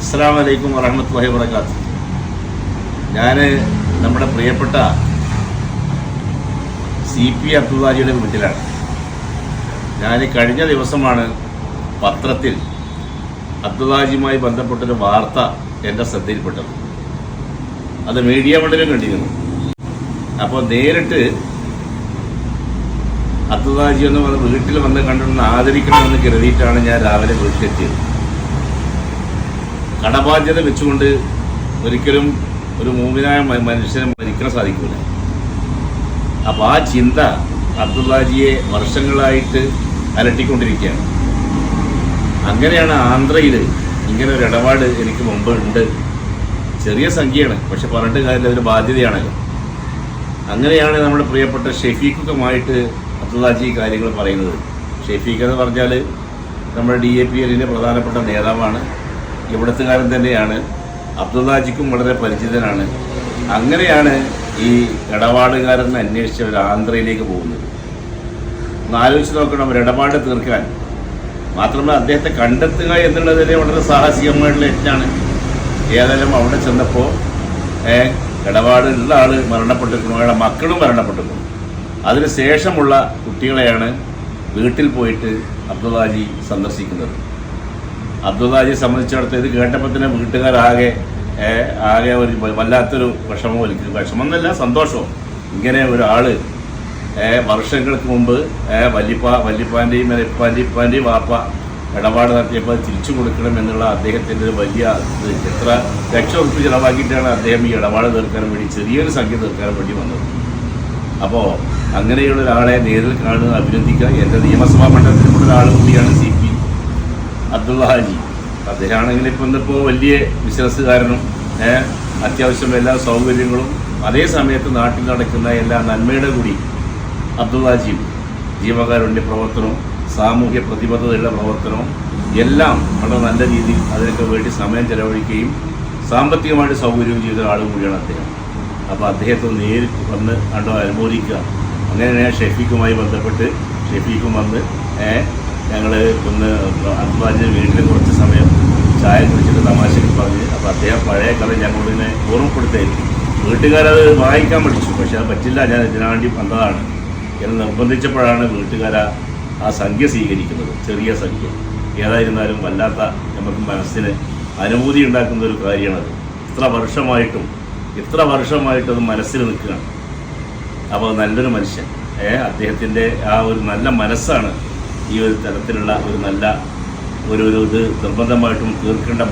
അസ്സലാമു അലൈക്കും വറഹ്മത്തുള്ളാഹി വബറകാതുഹു. ഞാൻ നമ്മുടെ പ്രിയപ്പെട്ട CP അബ്ദുല്ലാജിയുടെ വീട്ടിലാണ്. ഞാൻ കഴിഞ്ഞ ദിവസമാണ് പത്രത്തിൽ അബ്ദുല്ലാജിയുമായി ബന്ധപ്പെട്ടൊരു വാർത്ത എൻ്റെ ശ്രദ്ധയിൽപ്പെട്ടത്. അത് മീഡിയ മണ്ഡലം കണ്ടിരുന്നു. അപ്പോൾ നേരിട്ട് അബ്ദുല്ലാജി എന്ന് പറഞ്ഞ വീട്ടിൽ വന്ന് കണ്ടുകൊണ്ട് ആദരിക്കണമെന്ന് കരുതിയിട്ടാണ് ഞാൻ രാവിലെ വീട്ടിലെത്തിയത്. കടബാധ്യത വെച്ചുകൊണ്ട് ഒരിക്കലും ഒരു മൂമിനായ മനുഷ്യനെ മരിക്കാൻ സാധിക്കില്ല. അപ്പോൾ ആ ചിന്ത അബ്ദുല്ലാജിയെ വർഷങ്ങളായിട്ട് അലട്ടിക്കൊണ്ടിരിക്കുകയാണ്. അങ്ങനെയാണ് ആന്ധ്രയിൽ ഇങ്ങനെ ഒരു ഇടപാട് എനിക്ക് മുമ്പ് ഉണ്ട്. ചെറിയ സംഖ്യയാണ്, പക്ഷെ പറഞ്ഞിട്ട് കാര്യത്തിൽ അതൊരു ബാധ്യതയാണല്ലോ. അങ്ങനെയാണ് നമ്മുടെ പ്രിയപ്പെട്ട ഷെഫീഖുമായിട്ട് അബ്ദുല്ലാജി കാര്യങ്ങൾ പറയുന്നത്. ഷെഫീഖ് എന്ന് പറഞ്ഞാൽ നമ്മുടെ DAPLന്റെ പ്രധാനപ്പെട്ട നേതാവാണ്, ഇവിടത്തുകാരൻ തന്നെയാണ്. അബ്ദുല്ലാജിക്കും വളരെ പരിചിതനാണ്. അങ്ങനെയാണ് ഈ ഇടപാടുകാരനെ അന്വേഷിച്ച് ഒരു ആന്ധ്രയിലേക്ക് പോകുന്നത്. ഒന്ന് ആലോചിച്ച് നോക്കണം, ഒരു ഇടപാട് തീർക്കാൻ. മാത്രമല്ല അദ്ദേഹത്തെ കണ്ടെത്തുക എന്നുള്ളതിനെ വളരെ സാഹസികമായിട്ടുള്ള യജ്ഞാണ്. ഏതായാലും അവിടെ ചെന്നപ്പോൾ ഇടപാടുള്ള ആൾ മരണപ്പെട്ടിരിക്കുന്നു, അയാളുടെ മക്കളും മരണപ്പെട്ടിരിക്കുന്നു. അതിന് ശേഷമുള്ള കുട്ടികളെയാണ് വീട്ടിൽ പോയിട്ട് അബ്ദുല്ലാജി സന്ദർശിക്കുന്നത്. അബ്ദുല്ലാജിയെ സംബന്ധിച്ചിടത്തോളം ഇത് കേട്ടപ്പോൾ തന്നെ വീട്ടുകാരാകെ ഒരു വല്ലാത്തൊരു വിഷമം ഒലിക്കും. വിഷമം എന്നല്ല, സന്തോഷവും. ഇങ്ങനെ ഒരാൾ വർഷങ്ങൾക്ക് മുമ്പ് വല്യപ്പാൻ്റെയും ഇപ്പാൻ്റെയും വാപ്പ ഇടപാട് നടത്തിയപ്പോൾ അത് തിരിച്ചു കൊടുക്കണം എന്നുള്ള അദ്ദേഹത്തിൻ്റെ ഒരു വലിയ എത്ര ലക്ഷോറുപ്യ ചിലവാക്കിയിട്ടാണ് അദ്ദേഹം ഈ ഇടപാട് തീർക്കാൻ വേണ്ടി, ചെറിയൊരു സംഖ്യ തീർക്കാൻ വേണ്ടി വന്നത്. അപ്പോൾ അങ്ങനെയുള്ള ഒരാളെ നേരിൽ കാണുക, അഭിനന്ദിക്കുക. എൻ്റെ നിയമസഭാ മണ്ഡലത്തിലുള്ള ഒരാൾ കൂടിയാണ് CP അബ്ദുല്ലാജി. അദ്ദേഹമാണെങ്കിൽ ഇന്നിപ്പോൾ വലിയ ബിസിനസ്സുകാരനും അത്യാവശ്യം എല്ലാ സൗകര്യങ്ങളും അതേ സമയത്ത് നാട്ടിൽ നടക്കുന്ന എല്ലാ നന്മയുടെ കൂടി അബ്ദുല്ലാജിയും ജീവകാരുണ്യ പ്രവർത്തനവും സാമൂഹ്യ പ്രതിബദ്ധതയുള്ള പ്രവർത്തനവും എല്ലാം വളരെ നല്ല രീതിയിൽ അതിനൊക്കെ വേണ്ടി സമയം ചെലവഴിക്കുകയും സാമ്പത്തികമായിട്ട് സൗകര്യവും ചെയ്ത ആളും കൂടിയാണ് അദ്ദേഹം. അപ്പോൾ അദ്ദേഹത്തെ നേരിട്ട് വന്ന് അനുമോദിക്കുക. അങ്ങനെ ഷെഫീഖുമായി ബന്ധപ്പെട്ട് ഷെഫീഖും വന്ന് ഞങ്ങൾ ഒന്ന് അബ്ദുല്ലാജിയുടെ വീട്ടിൽ കുറച്ച് സമയം ചായ കുടിച്ചിട്ട് തമാശയ്ക്ക് പറഞ്ഞ്. അപ്പോൾ അദ്ദേഹം പഴയ കഥ ഞങ്ങളിതിനെ ഓർമ്മപ്പെടുത്തായിരുന്നു. വീട്ടുകാരത് വായിക്കാൻ പഠിച്ചു, പക്ഷെ അത് പറ്റില്ല, ഞാൻ ഇതിനു വേണ്ടി വന്നതാണ് എന്ന് നിർബന്ധിച്ചപ്പോഴാണ് വീട്ടുകാർ ആ സംഖ്യ സ്വീകരിക്കുന്നത്. ചെറിയ സംഖ്യ ഏതായിരുന്നാലും വല്ലാത്ത നമുക്ക് മനസ്സിന് അനുഭൂതി ഉണ്ടാക്കുന്ന ഒരു കാര്യമാണത്. ഇത്ര വർഷമായിട്ടും അത് മനസ്സിൽ നിൽക്കുകയാണ്. അപ്പോൾ നല്ലൊരു മനുഷ്യൻ, അദ്ദേഹത്തിൻ്റെ ആ ഒരു നല്ല മനസ്സാണ് ഈ ഒരു തരത്തിലുള്ള ഒരു നല്ല ഒരു ഇത് നിർബന്ധമായിട്ടും തീർക്കേണ്ട